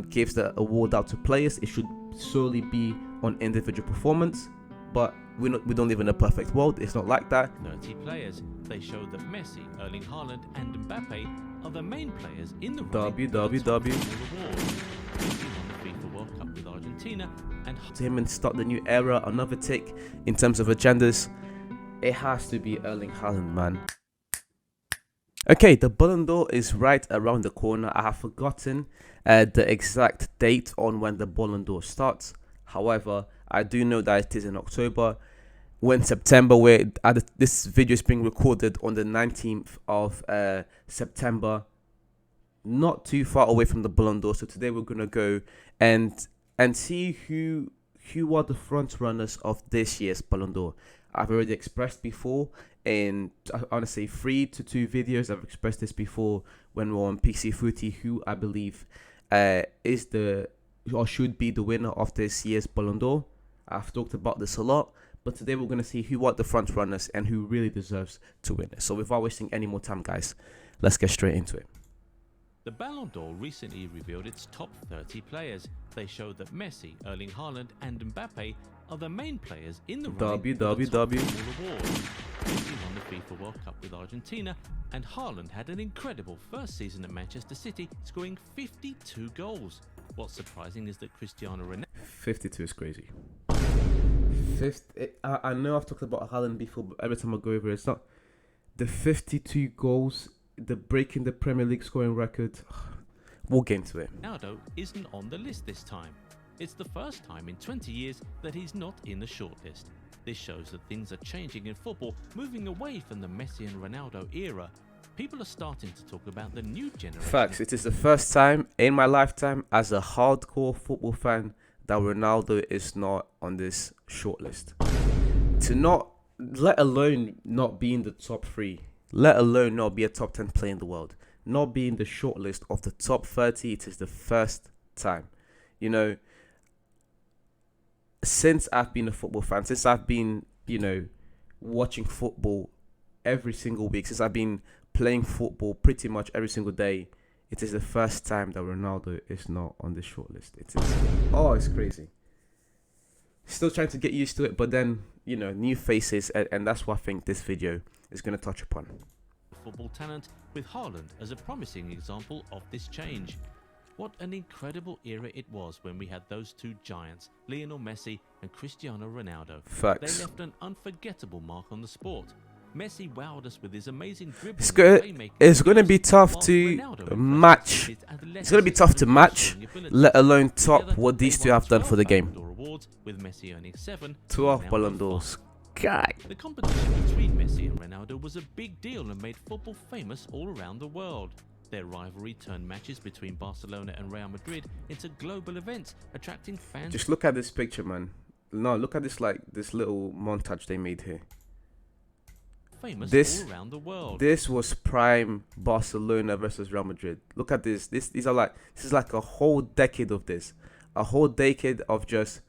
gives the award out to players. It should solely be on individual performance, but we don't live in a perfect world. It's not like that. 30 players. They showed that Messi, Erling Haaland, and Mbappe are the main players in the WWW. Messi won the FIFA World Cup with Argentina, and To him and start the new era, another tick in terms of agendas. It has to be Erling Haaland, man. Okay, the Ballon d'Or is right around the corner. I have forgotten the exact date on when the Ballon d'Or starts. However, I do know that it is in October. When September, this video is being recorded on the 19th of September, not too far away from the Ballon d'Or. So today we're gonna go and see who are the front runners of this year's Ballon d'Or. I've already expressed before in, I want to say, 3 to 2 videos. I've expressed this before when we're on PC Footy, who I believe is the or should be the winner of this year's Ballon d'Or. I've talked about this a lot, but today we're going to see who are the front runners and who really deserves to win it. So without wasting any more time, guys, let's get straight into it. the Ballon d'Or recently revealed its top 30 players. They showed that Messi, Erling Haaland, and Mbappe are the main players in the running for the top football award. Messi won the FIFA World Cup with Argentina, and Haaland had an incredible first season at Manchester City, scoring 52 goals. What's surprising is that Cristiano Ronaldo 52 is crazy. I know I've talked about Haaland before, but every time I go over it, it's not the 52 goals, the breaking the Premier League scoring record. We'll get into it. isn't on the list this time. It's the first time in 20 years that he's not in the shortlist. This shows that things are changing in football, moving away from the Messi and Ronaldo era. People are starting to talk about the new generation. Facts. It is the first time in my lifetime as a hardcore football fan that Ronaldo is not on this shortlist. To not, let alone not be in the top 3, let alone not be a top 10 player in the world, not be in the shortlist of the top 30, it is the first time. You know, since I've been a football fan, since I've been, watching football every single week, since I've been playing football pretty much every single day, it is the first time that Ronaldo is not on the shortlist. It is, it's crazy. Still trying to get used to it, but then, new faces, and that's what I think this video is going to touch upon. Football talent, with Haaland as a promising example of this change. What an incredible era it was when we had those two giants, Lionel Messi and Cristiano Ronaldo. Facts. They left an unforgettable mark on the sport. Messi wowed us with his amazing dribbling. It's going to be tough to match. It's going to be tough to match, let alone top what these two have done for the game. With Messi earning 7, 12 Ballon d'Ors. Guy. The competition between Messi and Ronaldo was a big deal and made football famous all around the world. Their rivalry turned matches between Barcelona and Real Madrid into global events, attracting fans. Just look at this picture, man. No, look at this little montage they made here. Famous all around the world. This was prime Barcelona versus Real Madrid. Look at this. This is like a whole decade of this. A whole decade of just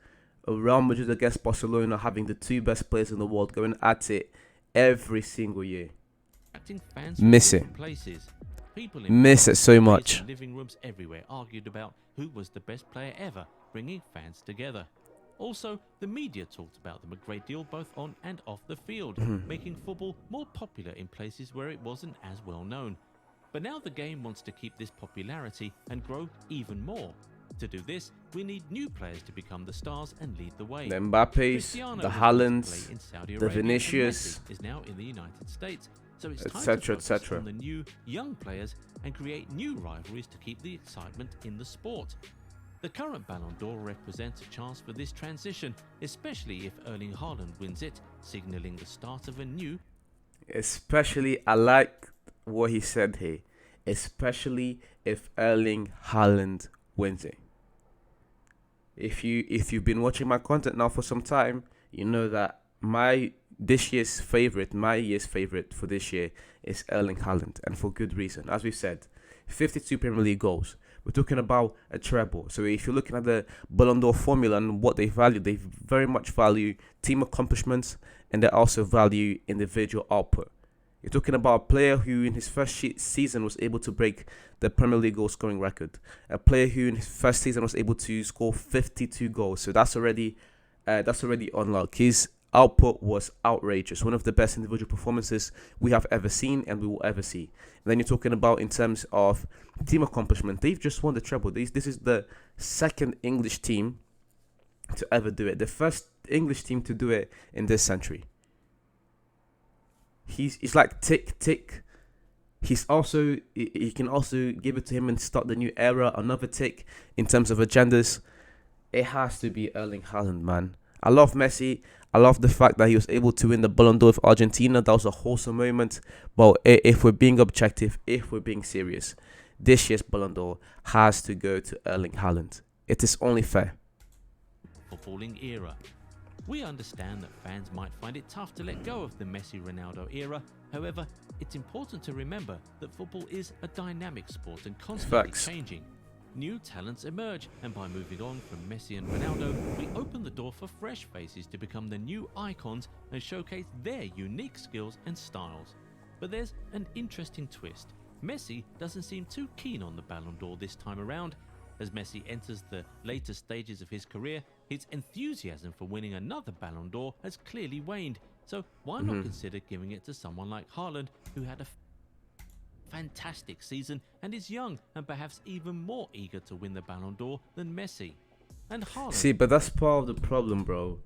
Real Madrid against Barcelona, having the two best players in the world going at it every single year. Miss it. Miss it so much. Living rooms everywhere argued about who was the best player ever, bringing fans together. Also, the media talked about them a great deal both on and off the field, making football more popular in places where it wasn't as well known. But now the game wants to keep this popularity and grow even more. To do this, we need new players to become the stars and lead the way. The Mbappes, the Haalands, the Vinicius, is now in the United States, so it's time etc., to focus etc. on the new young players and create new rivalries to keep the excitement in the sport. The current Ballon d'Or represents a chance for this transition, especially if Erling Haaland wins it, signalling the start of a new. Especially, I like what he said here. Especially if Erling Haaland wins it. If you've been watching my content now for some time, you know that my year's favorite for this year is Erling Haaland, and for good reason. As we've said, 52 Premier League goals. We're talking about a treble. So if you're looking at the Ballon d'Or formula and what they very much value team accomplishments, and they also value individual output. You're talking about a player who in his first season was able to break the Premier League goal scoring record. A player who in his first season was able to score 52 goals. So that's already unlocked. His output was outrageous. One of the best individual performances we have ever seen and we will ever see. And then you're talking about in terms of team accomplishment. They've just won the treble. This is the second English team to ever do it. The first English team to do it in this century. He's like tick tick. He's also you can also give it to him and start the new era. Another tick in terms of agendas. It has to be Erling Haaland, man. I love Messi. I love the fact that he was able to win the Ballon d'Or with Argentina. That was a wholesome moment. But if we're being objective, if we're being serious, this year's Ballon d'Or has to go to Erling Haaland. It is only fair. Footballing era. We understand that fans might find it tough to let go of the Messi-Ronaldo era. However, it's important to remember that football is a dynamic sport and constantly changing. New talents emerge, and by moving on from Messi and Ronaldo, we open the door for fresh faces to become the new icons and showcase their unique skills and styles. But there's an interesting twist. Messi doesn't seem too keen on the Ballon d'Or this time around. As Messi enters the later stages of his career, his enthusiasm for winning another Ballon d'Or has clearly waned. So why not consider giving it to someone like Haaland, who had a fantastic season and is young and perhaps even more eager to win the Ballon d'Or than Messi? And Haaland... See, but that's part of the problem, bro.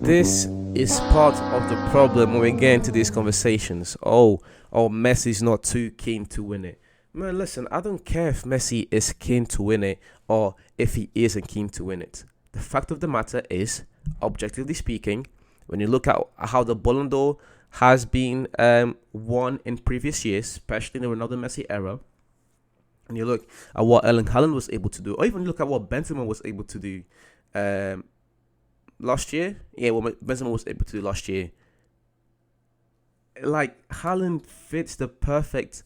This is part of the problem when we get into these conversations. Oh, Messi's not too keen to win it. Man, listen, I don't care if Messi is keen to win it or if he isn't keen to win it. The fact of the matter is, objectively speaking, when you look at how the Ballon d'Or has been won in previous years, especially in the Ronaldo Messi era, and you look at what Erling Haaland was able to do, or even look at what Benzema was able to do last year. Yeah, what Benzema was able to do last year. Like, Haaland fits the perfect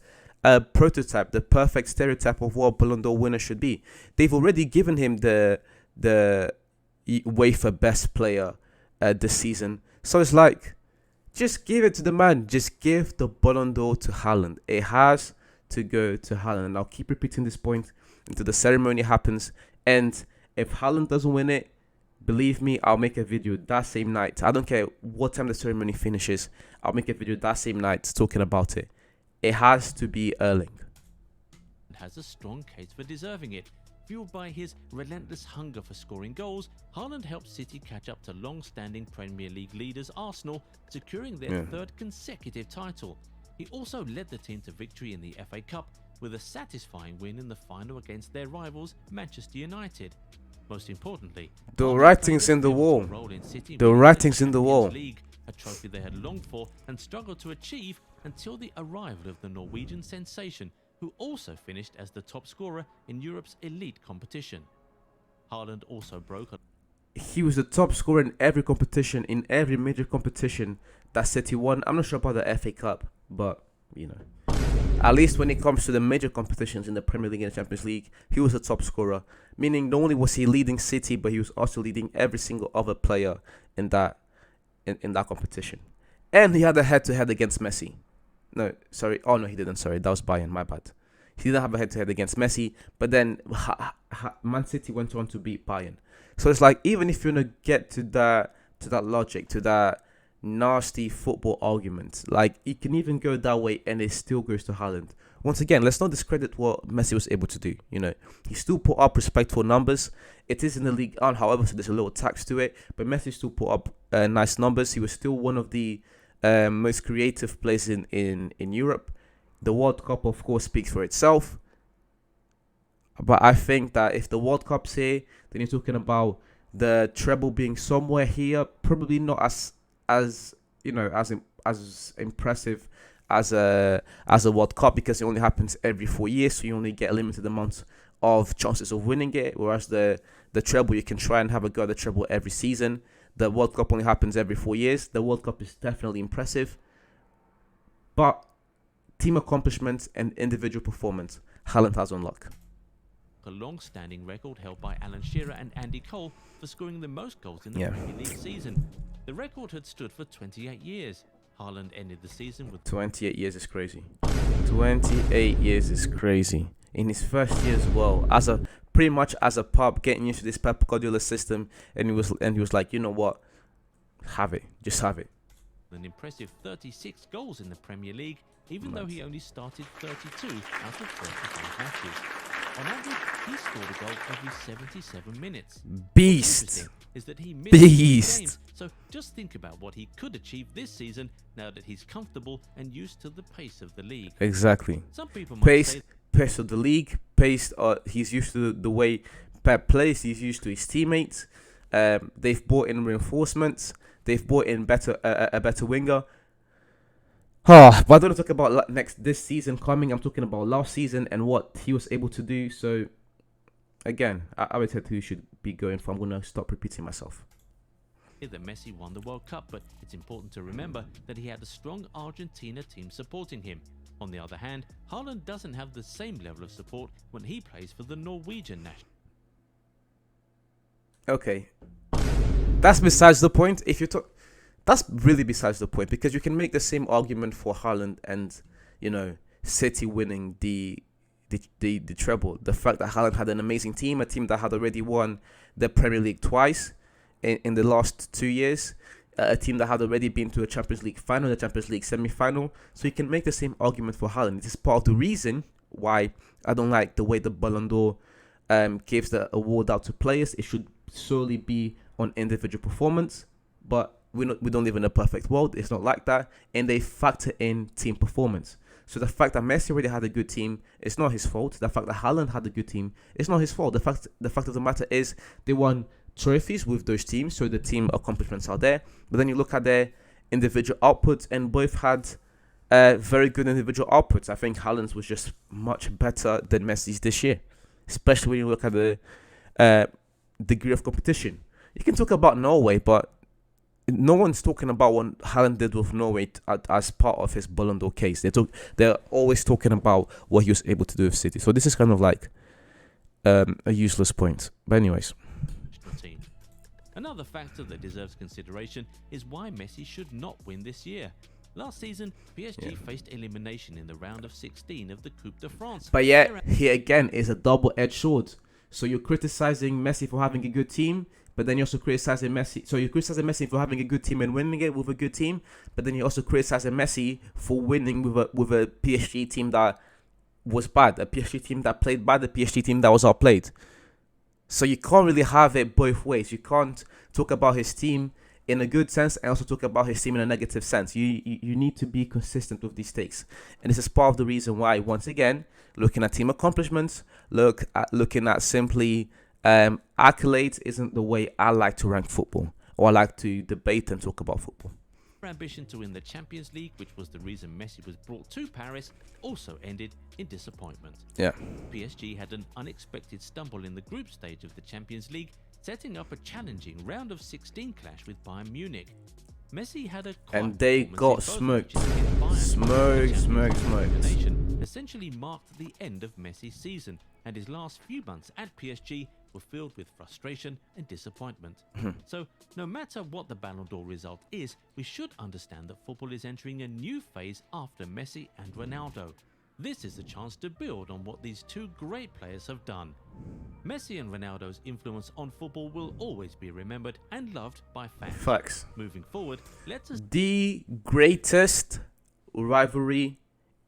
prototype, the perfect stereotype of what a Ballon d'Or winner should be. They've already given him the UEFA Best Player this season. So it's like, just give it to the man. Just give the Ballon d'Or to Haaland. It has to go to Haaland. And I'll keep repeating this point until the ceremony happens. And if Haaland doesn't win it, believe me, I'll make a video that same night. I don't care what time the ceremony finishes. I'll make a video that same night talking about it. It has to be Erling. Has a strong case for deserving it. Fueled by his relentless hunger for scoring goals, Haaland helped City catch up to long-standing Premier League leaders Arsenal, securing their third consecutive title. He also led the team to victory in the FA Cup with a satisfying win in the final against their rivals Manchester United. Most importantly, the writing's in the wall. The writing's in the wall. League, a trophy they had longed for and struggled to achieve until the arrival of the Norwegian sensation, who also finished as the top scorer in Europe's elite competition. Haaland also broke a... He was the top scorer in every competition, in every major competition that City won. I'm not sure about the FA Cup, but, you know, at least when it comes to the major competitions in the Premier League and the Champions League, he was the top scorer. Meaning, not only was he leading City, but he was also leading every single other player in that competition. And he had a head-to-head against Messi. No, sorry. Oh, no, he didn't. Sorry, that was Bayern. My bad. He didn't have a head-to-head against Messi, but then Man City went on to beat Bayern. So it's like, even if you want to get to that logic, to that nasty football argument, like, it can even go that way and it still goes to Haaland. Once again, let's not discredit what Messi was able to do. You know, he still put up respectful numbers. It is in the League on, however, so there's a little tax to it, but Messi still put up nice numbers. He was still one of the most creative players in Europe. The World Cup, of course, speaks for itself. But I think that if the World Cup's here, then you're talking about the treble being somewhere here, probably not as you know, as impressive as a World Cup, because it only happens every 4 years, so you only get a limited amount of chances of winning it. Whereas the treble, you can try and have a go at the treble every season. The World Cup only happens every 4 years. The World Cup is definitely impressive, but team accomplishments and individual performance, Haaland has on lock. A long-standing record held by Alan Shearer and Andy Cole for scoring the most goals in the Premier League season. The record had stood for 28 years. Haaland ended the season with 28 years is crazy. 28 years is crazy. In his first year as well, as a pretty much as a pup, getting used to this Pep Guardiola system, and he was like, you know what, have it, just have it. an impressive 36 goals in the Premier League, even though he only started 32 out of 35 matches. On average, he scored a goal every 77 minutes. Beast. What's interesting is that he missed Beast. games, so just think about what he could achieve this season now that he's comfortable and used to the pace of the league. Exactly. Some people might say Pace of the league, pace. He's used to the way Pep plays. He's used to his teammates. They've brought in reinforcements. They've brought in a better winger. But I don't want to talk about this season coming. I'm talking about last season and what he was able to do. So, again, I would say who should be going for. I'm going to stop repeating myself. that Messi won the World Cup, but it's important to remember that he had a strong Argentina team supporting him. On the other hand, Haaland doesn't have the same level of support when he plays for the Norwegian national. Okay, that's besides the point. If you talk, that's really besides the point, because you can make the same argument for Haaland and, you know, City winning the treble. The fact that Haaland had an amazing team, a team that had already won the Premier League twice in the last 2 years, a team that had already been to a Champions League final, a Champions League semi-final. So you can make the same argument for Haaland. This is part of the reason why I don't like the way the Ballon d'Or gives the award out to players. It should solely be on individual performance, but we don't live in a perfect world. It's not like that, and they factor in team performance. So the fact that Messi already had a good team, it's not his fault. The fact that Haaland had a good team, it's not his fault. The fact of the matter is they won trophies with those teams, so the team accomplishments are there. But then you look at their individual outputs, and both had very good individual outputs. I think Haaland's was just much better than Messi's this year, especially when you look at the degree of competition. You can talk about Norway, but no one's talking about what Haaland did with Norway as part of his Ballon d'Or case. They're always talking about what he was able to do with City. So this is kind of like a useless point. But anyways. Team. Another factor that deserves consideration is why Messi should not win this year. Last season, PSG faced elimination in the round of 16 of the Coupe de France. But yet, here again is a double-edged sword. So you're criticizing Messi for having a good team, but then you're also criticizing Messi. So you're criticizing Messi for having a good team and winning it with a good team, but then you're also criticizing Messi for winning with a PSG team that was bad, a PSG team that played bad, a PSG team that was outplayed. So you can't really have it both ways. You can't talk about his team in a good sense and also talk about his team in a negative sense. You need to be consistent with these takes. And this is part of the reason why, once again, looking at team accomplishments, looking at simply accolades isn't the way I like to rank football, or I like to debate and talk about football. Ambition to win the Champions League, which was the reason Messi was brought to Paris, also ended in disappointment. Yeah. PSG had an unexpected stumble in the group stage of the Champions League, setting up a challenging round of 16 clash with Bayern Munich. Messi had a and they got smoked. Smoked. Essentially marked the end of Messi's season, and his last few months at PSG were filled with frustration and disappointment. So, no matter what the Ballon d'Or result is, we should understand that football is entering a new phase after Messi and Ronaldo. This is a chance to build on what these two great players have done. Messi and Ronaldo's influence on football will always be remembered and loved by fans. Facts. Moving forward, let's... The greatest rivalry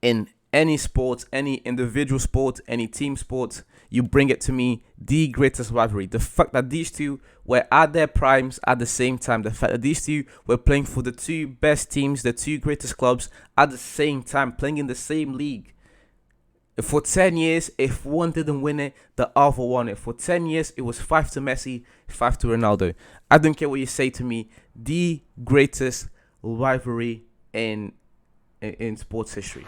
in any sport, any individual sport, any team sport, you bring it to me, the greatest rivalry. The fact that these two were at their primes at the same time, the fact that these two were playing for the two best teams, the two greatest clubs at the same time, playing in the same league. For 10 years, if one didn't win it, the other won it. For 10 years, it was 5 to Messi, 5 to Ronaldo. I don't care what you say to me, the greatest rivalry in sports history.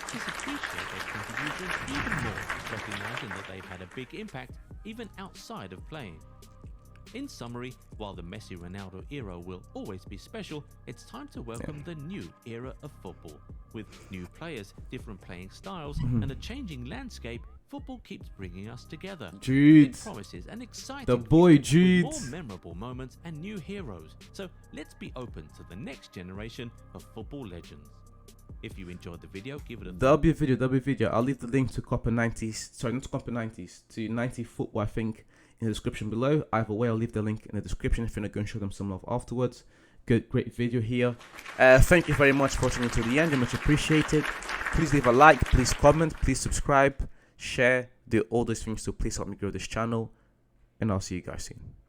Please appreciate their contributions even more, recognizing that they've had a big impact even outside of playing. In summary, while the Messi-Ronaldo era will always be special, it's time to welcome the new era of football. With new players, different playing styles, and a changing landscape, football keeps bringing us together. Jude. It promises an exciting The boy future with Jude. more memorable moments and new heroes. So let's be open to the next generation of football legends. If you enjoyed the video, give it a There'll be a video. I'll leave the link to Copper 90s. Sorry, not to Copper 90s. To 90 Football, I think, in the description below. Either way, I'll leave the link in the description if you're going to go and show them some love afterwards. Great video here. Thank you very much for watching until the end. Much appreciated. Please leave a like. Please comment. Please subscribe. Share. Do all those things to please help me grow this channel. And I'll see you guys soon.